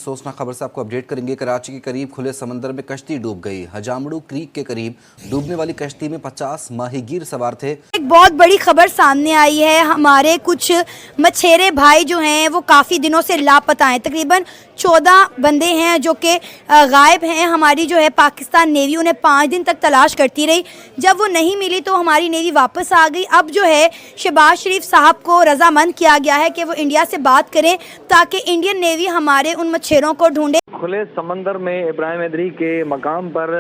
अफसोसनाक खबर से आपको अपडेट करेंगे। कराची के करीब खुले समंदर में कश्ती डूब गई। हजामड़ू क्रीक के करीब डूबने वाली कश्ती में 50 माहीगीर सवार थे। एक बहुत बड़ी खबर सामने आई है। हमारे कुछ मछेरे भाई जो हैं वो काफ़ी दिनों से लापता हैं। तकरीबन 14 बंदे हैं जो कि गायब हैं। हमारी जो है पाकिस्तान नेवी उन्हें 5 दिन तक तलाश करती रही। जब वो नहीं मिली तो हमारी नेवी वापस आ गई। अब जो है शहबाज शरीफ साहब को रजामंद किया गया है कि वो इंडिया से बात करें ताकि इंडियन नेवी हमारे उन मछेरों को ढूंढे। खुले समंदर में इब्राहिम हैदरी के मकाम पर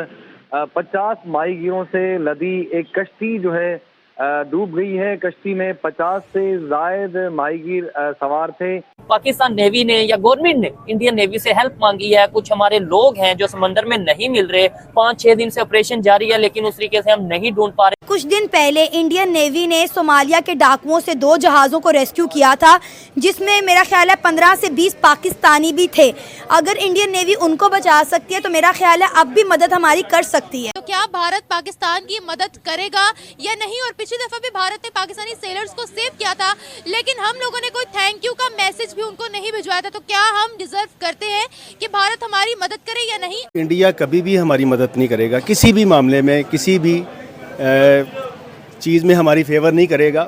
50 माहीगीरों से लदी एक कश्ती जो है डूब गई है। कश्ती में 50 से जायद माहीगीर सवार थे। पाकिस्तान नेवी ने या गवर्नमेंट ने इंडियन नेवी से हेल्प मांगी है। कुछ हमारे लोग हैं जो समंदर में नहीं मिल रहे। 5-6 दिन से ऑपरेशन जारी है लेकिन उस तरीके से हम नहीं ढूंढ पा रहे। कुछ दिन पहले इंडियन नेवी ने सोमालिया के डाकुओं से 2 जहाज़ों को रेस्क्यू किया था, जिसमें मेरा ख्याल है 15 से 20 पाकिस्तानी भी थे। अगर इंडियन नेवी उनको बचा सकती है तो मेरा ख्याल है अब भी मदद हमारी कर सकती है। तो क्या भारत पाकिस्तान की मदद करेगा या नहीं? और पिछली दफा भी भारत ने पाकिस्तानी सेलर्स को सेव किया था लेकिन हम लोगों ने कोई थैंक यू का मैसेज भी उनको नहीं भिजवाया था। तो क्या हम डिजर्व करते हैं कि भारत हमारी मदद करे या नहीं? इंडिया कभी भी हमारी मदद नहीं करेगा, किसी भी मामले में, किसी भी चीज़ में हमारी फेवर नहीं करेगा,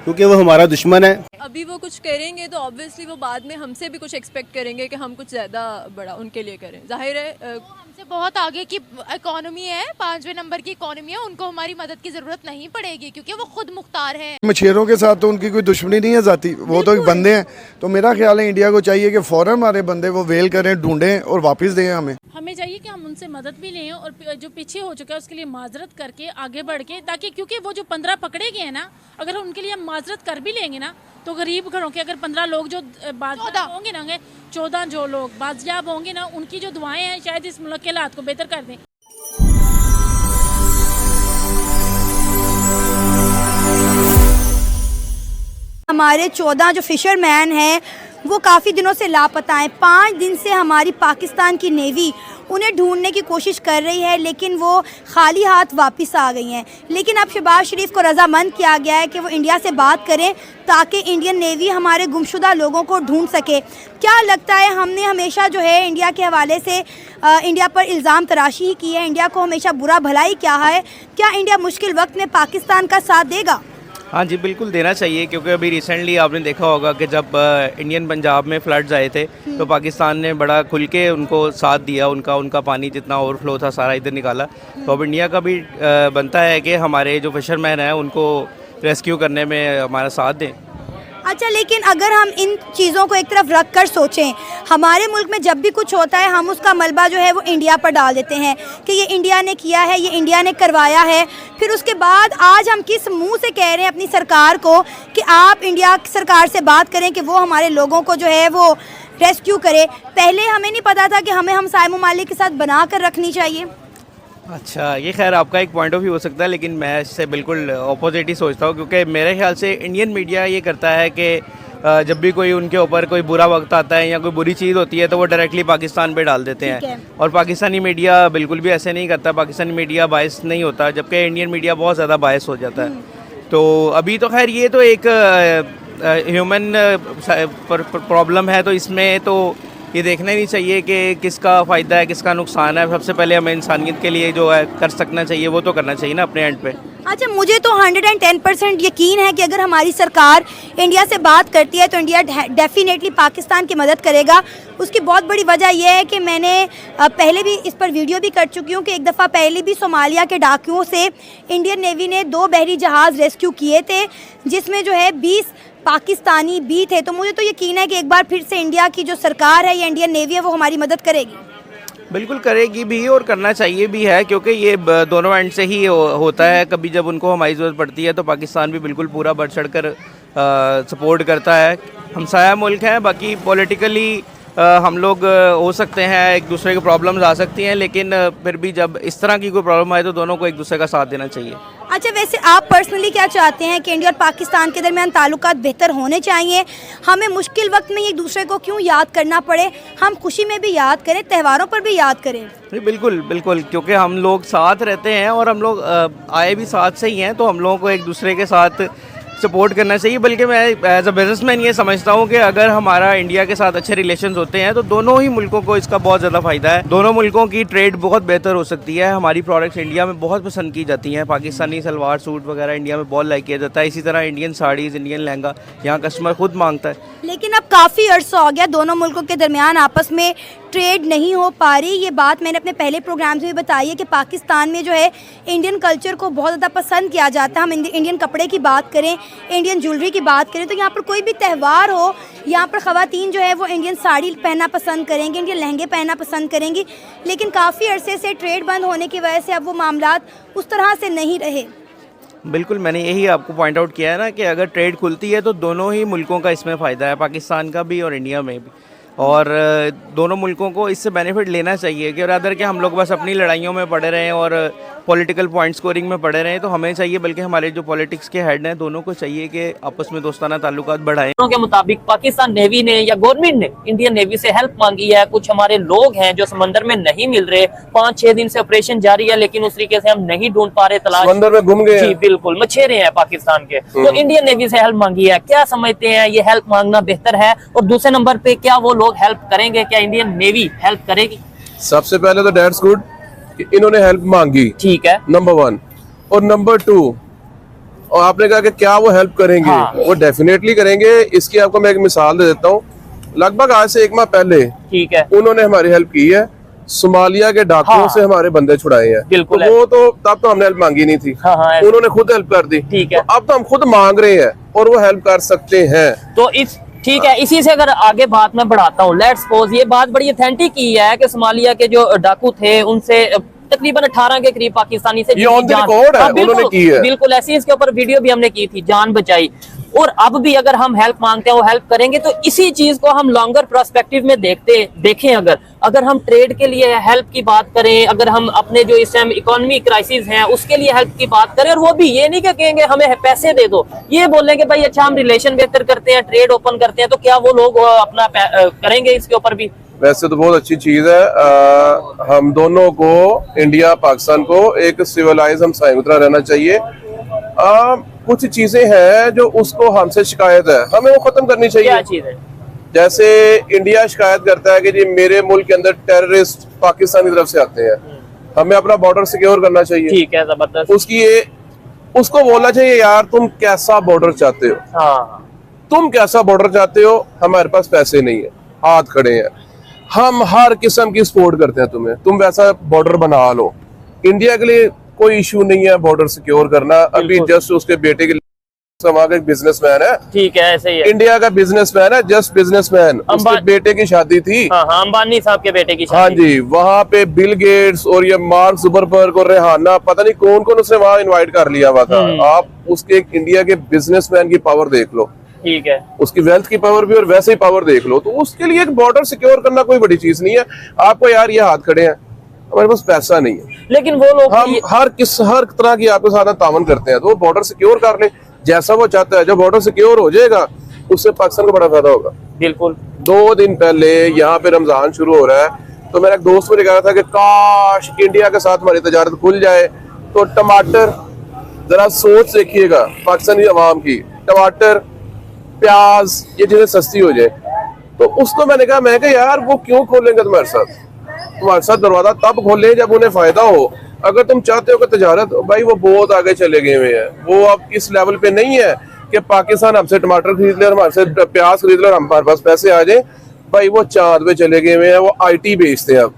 क्योंकि वो हमारा दुश्मन है। अभी वो कुछ करेंगे तो ऑब्वियसली वो बाद में हमसे भी कुछ एक्सपेक्ट करेंगे कि हम कुछ ज़्यादा बड़ा उनके लिए करें। जाहिर है हमसे बहुत आगे की इकोनॉमी है, 5वें नंबर की इकोनॉमी है, उनको हमारी मदद की जरूरत नहीं पड़ेगी क्योंकि वो खुद मुख्तार हैं। मछेरों के साथ तो उनकी कोई दुश्मनी नहीं है जाती, वो तो एक बंदे हैं। तो मेरा ख्याल है इंडिया को चाहिए कि फौरन हमारे बंदे वो वेल करें, ढूंढें और वापस दें हमें। हमें चाहिए कि हम उनसे मदद भी लें और जो पीछे हो चुका है उसके लिए माजरत करके आगे बढ़ के, ताकि क्योंकि वो जो 15 पकड़े गए हैं ना, अगर उनके लिए हम माजरत कर भी लेंगे ना तो गरीब घरों के अगर 15 लोग जो बाजियाब होंगे ना, 14 जो लोग बाजियाब होंगे ना, उनकी जो दुआएं हैं शायद इस मुल्क के हालात को बेहतर कर दें। हमारे 14 जो फिशरमैन हैं वो काफ़ी दिनों से लापता हैं। 5 दिन से हमारी पाकिस्तान की नेवी उन्हें ढूंढने की कोशिश कर रही है लेकिन वो खाली हाथ वापस आ गई हैं। लेकिन अब शहबाज शरीफ को रजामंद किया गया है कि वो इंडिया से बात करें ताकि इंडियन नेवी हमारे गुमशुदा लोगों को ढूंढ सके। क्या लगता है, हमने हमेशा जो है इंडिया के हवाले से इंडिया पर इल्ज़ाम तराशी ही की है, इंडिया को हमेशा बुरा भलाई क्या है। क्या इंडिया मुश्किल वक्त में पाकिस्तान का साथ देगा? हाँ जी, बिल्कुल देना चाहिए, क्योंकि अभी रिसेंटली आपने देखा होगा कि जब इंडियन पंजाब में फ्लड्स आए थे तो पाकिस्तान ने बड़ा खुल के उनको साथ दिया। उनका पानी जितना ओवरफ्लो था सारा इधर निकाला। तो अब इंडिया का भी बनता है कि हमारे जो फिशरमैन हैं उनको रेस्क्यू करने में हमारा साथ दें। अच्छा, लेकिन अगर हम इन चीज़ों को एक तरफ रख कर सोचें, हमारे मुल्क में जब भी कुछ होता है हम उसका मलबा जो है वो इंडिया पर डाल देते हैं कि ये इंडिया ने किया है, ये इंडिया ने करवाया है। फिर उसके बाद आज हम किस मुंह से कह रहे हैं अपनी सरकार को कि आप इंडिया की सरकार से बात करें कि वो हमारे लोगों को जो है वो रेस्क्यू करे। पहले हमें नहीं पता था कि हमें हमसाए ममालिक के साथ बना कर रखनी चाहिए। अच्छा, ये खैर आपका एक पॉइंट ऑफ व्यू हो सकता है, लेकिन मैं इससे बिल्कुल ऑपोजिट ही सोचता हूँ, क्योंकि मेरे ख्याल से इंडियन मीडिया ये करता है कि जब भी कोई उनके ऊपर कोई बुरा वक्त आता है या कोई बुरी चीज़ होती है तो वो डायरेक्टली पाकिस्तान पे डाल देते हैं। और पाकिस्तानी मीडिया बिल्कुल भी ऐसे नहीं करता। पाकिस्तानी मीडिया बायस नहीं होता, जबकि इंडियन मीडिया बहुत ज़्यादा बायस हो जाता है। तो अभी तो खैर ये तो एक ह्यूमन प्रॉब्लम है, तो इसमें तो ये देखना ही नहीं चाहिए कि किसका फ़ायदा है किसका नुकसान है। सबसे पहले हमें इंसानियत के लिए जो है कर सकना चाहिए वो तो करना चाहिए ना अपने एंड पे। अच्छा, मुझे तो 110% यकीन है कि अगर हमारी सरकार इंडिया से बात करती है तो इंडिया डेफिनेटली पाकिस्तान की मदद करेगा। उसकी बहुत बड़ी वजह यह है कि मैंने पहले भी इस पर वीडियो भी कर चुकी हूँ कि एक दफ़ा पहले भी सोमालिया के डाकुओं से इंडियन नेवी ने 2 बहरी जहाज़ रेस्क्यू किए थे, जिसमें जो है 20 पाकिस्तानी भी थे। तो मुझे तो यकीन है कि एक बार फिर से इंडिया की जो सरकार है या इंडियन नेवी है वो हमारी मदद करेगी। बिल्कुल करेगी भी और करना चाहिए भी है, क्योंकि ये दोनों एंड से ही होता है। कभी जब उनको हमारी ज़रूरत पड़ती है तो पाकिस्तान भी बिल्कुल पूरा बढ़ चढ़ कर सपोर्ट करता है। हमसाया मुल्क हैं, बाकी पॉलिटिकली हम लोग हो सकते हैं, एक दूसरे की प्रॉब्लम्स आ सकती हैं, लेकिन फिर भी जब इस तरह की कोई प्रॉब्लम आए तो दोनों को एक दूसरे का साथ देना चाहिए। अच्छा, वैसे आप पर्सनली क्या चाहते हैं कि इंडिया और पाकिस्तान के दरमियान ताल्लुकात बेहतर होने चाहिए? हमें मुश्किल वक्त में एक दूसरे को क्यों याद करना पड़े, हम खुशी में भी याद करें, त्योहारों पर भी याद करें। नहीं, बिल्कुल बिल्कुल, क्योंकि हम लोग साथ रहते हैं और हम लोग आए भी साथ से ही हैं, तो हम लोगों को एक दूसरे के साथ सपोर्ट करना चाहिए, बल्कि मैं एज अ बिजनेसमैन ये समझता हूँ कि अगर हमारा इंडिया के साथ अच्छे रिलेशंस होते हैं तो दोनों ही मुल्कों को इसका बहुत ज़्यादा फ़ायदा है। दोनों मुल्कों की ट्रेड बहुत बेहतर हो सकती है। हमारी प्रोडक्ट्स इंडिया में बहुत पसंद की जाती हैं। पाकिस्तानी सलवार सूट वगैरह इंडिया में बहुत लाइक किया जाता है। इसी तरह इंडियन साड़ीज़, इंडियन लहंगा यहाँ कस्टमर खुद मांगता है। लेकिन अब काफ़ी अर्सा हो गया दोनों मुल्कों के दरमियान आपस में ट्रेड नहीं हो पा रही। ये बात मैंने अपने पहले प्रोग्राम्स में बताई है कि पाकिस्तान में जो है इंडियन कल्चर को बहुत ज़्यादा पसंद किया जाता है। हम इंडियन कपड़े की बात करें, इंडियन ज्वेलरी की बात करें, तो यहाँ पर कोई भी त्यौहार हो, यहाँ पर ख़वातीन जो है वो इंडियन साड़ी पहनना पसंद करेंगे, इंडियन लहंगे पहनना पसंद करेंगी। लेकिन काफ़ी अरसे से ट्रेड बंद होने की वजह से अब वो मामलात उस तरह से नहीं रहे। बिल्कुल, मैंने यही आपको पॉइंट आउट किया है ना कि अगर ट्रेड खुलती है तो दोनों ही मुल्कों का इसमें फ़ायदा है, पाकिस्तान का भी और इंडिया में भी। और दोनों मुल्कों को इससे बेनिफिट लेना चाहिए कि रादर कि हम लोग बस अपनी लड़ाइयों में पड़े रहें और पॉलिटिकल पॉइंट स्कोरिंग में पड़े रहें। तो हमें चाहिए, बल्कि हमारे जो पॉलिटिक्स के हेड हैं दोनों को चाहिए कि आपस में दोस्ताना ताल्लुकात बढ़ाएं। के मुताबिक पाकिस्तान नेवी ने या गवर्नमेंट ने इंडियन नेवी से हेल्प मांगी है। कुछ हमारे लोग हैं जो समंदर में नहीं मिल रहे, 5-6 दिन से ऑपरेशन जारी है, लेकिन उस तरीके से हम नहीं ढूंढ पा रहे, तलाश समंदर में घूम गए। जी बिल्कुल, मछेरे हैं पाकिस्तान के। तो इंडियन नेवी से हेल्प मांगी है। क्या समझते हैं, ये हेल्प मांगना बेहतर है? और दूसरे नंबर पे क्या वो लोग हेल्प करेंगे? क्या इंडियन नेवी हेल्प करेगी? सबसे पहले तो दैट्स गुड कि इन्होंने हेल्प मांगी, ठीक है, नंबर 1। और नंबर 2, और आपने कहा कि क्या वो हेल्प करेंगे? हाँ। वो डेफिनेटली करेंगे। इसकी आपको मैं एक मिसाल दे देता हूँ। लगभग आज से 1 माह पहले, ठीक है, उन्होंने हमारी हेल्प की है। सोमालिया के डाकुओं हाँ। से हमारे बंदे छुड़ाए हैं। बिल्कुल तो वो तो तब तो हमने हेल्प मांगी नहीं थी। हाँ, उन्होंने खुद हेल्प कर दी। ठीक है, तो अब तो हम खुद मांग रहे हैं और वो हेल्प कर सकते हैं। तो इस ठीक है, इसी से अगर आगे बात मैं बढ़ाता हूँ। लेट्स सपोज ये बात बड़ी ऑथेंटिक की है कि सोमालिया के जो डाकू थे उनसे तकरीबन 18 के करीब पाकिस्तानी से उन्होंने की है। बिल्कुल ऐसी, इसके ऊपर वीडियो भी हमने की थी, जान बचाई। और अब भी अगर हम हेल्प मांगते हैं वो हेल्प करेंगे। तो इसी चीज को हम लॉन्गर पर्सपेक्टिव में देखें। अगर हम ट्रेड के लिए हेल्प की बात करें, अगर हम अपने जो इस टाइम इकोनॉमी क्राइसिस है उसके लिए हेल्प की बात करें, और वो भी ये नहीं कि कहेंगे हमें पैसे दे दो, ये बोलेंगे भाई अच्छा हम रिलेशन बेहतर करते हैं, ट्रेड ओपन करते हैं, तो क्या वो लोग अपना करेंगे इसके ऊपर भी? वैसे तो बहुत अच्छी चीज है। हम दोनों को, इंडिया पाकिस्तान को, एक सिविलाइज हमसाए की तरह रहना चाहिए। कुछ चीजें हैं जो उसको हमसे शिकायत है, हमें वो खत्म करनी चाहिए। क्या चीज है? जैसे इंडिया शिकायत करता है कि जी मेरे मुल्क के अंदर टेररिस्ट पाकिस्तान की तरफ से आते हैं, हमें अपना बॉर्डर सिक्योर करना चाहिए। ठीक है, जबरदस्त। उसको बोलना चाहिए यार तुम कैसा बॉर्डर चाहते हो। हाँ, तुम कैसा बॉर्डर चाहते हो, हमारे पास पैसे नहीं है, हाथ खड़े हैं, हम हर किस्म की सपोर्ट करते हैं तुम्हें, तुम वैसा बॉर्डर बना लो। इंडिया के लिए कोई इशू नहीं है बॉर्डर सिक्योर करना। अभी जस्ट उसके बेटे के एक बिजनेसमैन है, ठीक है, ऐसे ही है। इंडिया का बिजनेसमैन है, जस्ट बिजनेसमैन। उसके बेटे की शादी थी। हाँ, अंबानी साहब के बेटे की शादी। हाँ जी, वहाँ पे बिल गेट्स और ये मार्क जुकरबर्ग और रेहाना, पता नहीं कौन कौन उसने वहाँ इनवाइट कर लिया हुआ था। आप उसके इंडिया के बिजनेसमैन की पावर देख लो, ठीक है, उसकी वेल्थ की पावर भी और वैसे ही पावर देख लो। तो उसके लिए एक बॉर्डर सिक्योर करना कोई बड़ी चीज नहीं है। आपको यार ये हाथ खड़े हैं, हमारे पास पैसा नहीं है, लेकिन वो लोग हम हर तरह की आपके साथ तावन करते हैं, तो वो बॉर्डर सिक्योर कर ले जैसा वो चाहता है। जब बॉर्डर सिक्योर हो जाएगा उससे पाकिस्तान को बड़ा फायदा होगा। बिल्कुल। 2 दिन पहले यहाँ पे रमजान शुरू हो रहा है, तो मेरा एक दोस्त मुझे कह रहा था कि काश इंडिया के साथ हमारी तजारत खुल जाए तो टमाटर, जरा सोच देखिएगा पाकिस्तानी अवाम की, टमाटर, प्याज, ये चीजें सस्ती हो जाए। तो उसको मैंने कहा यार वो क्यों खोलेंगे तुम्हारे साथ दरवाजा तब खोले जब उन्हें फायदा हो। अगर तुम चाहते हो कि तजारत, भाई वो बहुत आगे चले गए हुए हैं, वो अब इस लेवल पे नहीं है कि पाकिस्तान हमसे टमाटर खरीद ले और हमारे से प्याज खरीद ले और हमारे पास पैसे आ जाए। भाई वो चांद पे चले गए हुए हैं, वो IT बेचते हैं अब।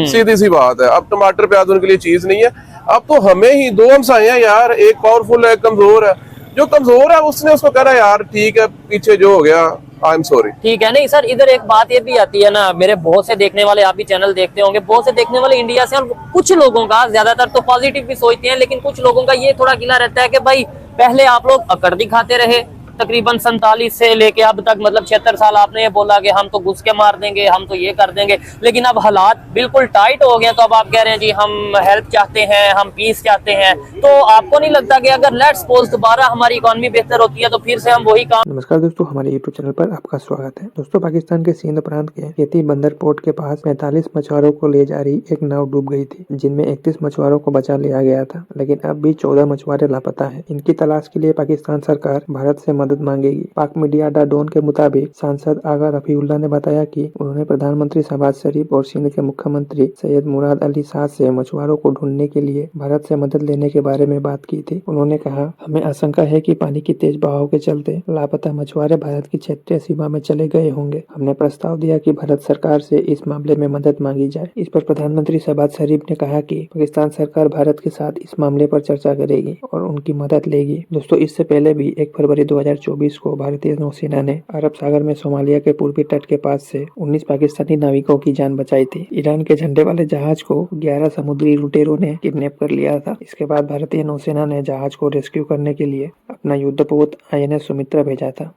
सीधी सी बात है, अब टमाटर प्याज उनके लिए चीज नहीं है। अब तो हमें ही 2 हमसाए हैं यार, एक पावरफुल है, एक कमजोर है। जो कमजोर है उसने उसको कह रहा है यार ठीक है, पीछे जो हो गया आई एम सॉरी। ठीक है। नहीं सर, इधर एक बात ये भी आती है ना, मेरे बहुत से देखने वाले, आप भी चैनल देखते होंगे, बहुत से देखने वाले इंडिया से, और कुछ लोगों का, ज्यादातर तो पॉजिटिव भी सोचते हैं, लेकिन कुछ लोगों का ये थोड़ा गिला रहता है कि भाई पहले आप लोग अकड़ दिखाते रहे, तकरीबन 47 से लेके अब तक, मतलब 76 साल आपने ये बोला कि हम तो घुस के मार देंगे, हम तो ये कर देंगे, लेकिन अब हालात बिल्कुल टाइट हो गए, तो अब आप कह रहे हैं जी हम हेल्प चाहते हैं, हम पीस चाहते हैं। तो आपको नहीं लगता कि अगर लेट्स सपोज दोबारा हमारी इकोनॉमी बेहतर होती है तो फिर से हम वही काम नमस्कार दोस्तों, हमारे यूट्यूब चैनल पर आपका स्वागत है। दोस्तों, पाकिस्तान के सिंध प्रांत के खेती बंदर पोर्ट के पास 45 मछुआरों को ले जा रही एक नाव डूब गई थी, जिनमें 31 मछुआरों को बचा लिया गया था, लेकिन अब भी 14 मछुआरे लापता हैं। इनकी तलाश के लिए पाकिस्तान सरकार भारत से मदद मांगेगी। पाक मीडिया डा डॉन के मुताबिक सांसद आगा रफीउल्लाह ने बताया कि उन्होंने प्रधानमंत्री शहबाज शरीफ और सिंध के मुख्यमंत्री सैयद मुराद अली साद से मछुआरों को ढूंढने के लिए भारत से मदद लेने के बारे में बात की थी। उन्होंने कहा, हमें आशंका है कि पानी की तेज बहाव के चलते लापता मछुआरे भारत की क्षेत्रीय सीमा में चले गए होंगे। हमने प्रस्ताव दिया कि भारत सरकार से इस मामले में मदद मांगी जाए। इस पर प्रधानमंत्री शहबाज शरीफ ने कहा कि पाकिस्तान सरकार भारत के साथ इस मामले पर चर्चा करेगी और उनकी मदद लेगी। दोस्तों, इससे पहले भी 1 फरवरी 2024 को भारतीय नौसेना ने अरब सागर में सोमालिया के पूर्वी तट के पास से 19 पाकिस्तानी नाविकों की जान बचाई थी। ईरान के झंडे वाले जहाज को 11 समुद्री लुटेरों ने किडनैप कर लिया था। इसके बाद भारतीय नौसेना ने जहाज को रेस्क्यू करने के लिए अपना युद्धपोत INS सुमित्रा भेजा था।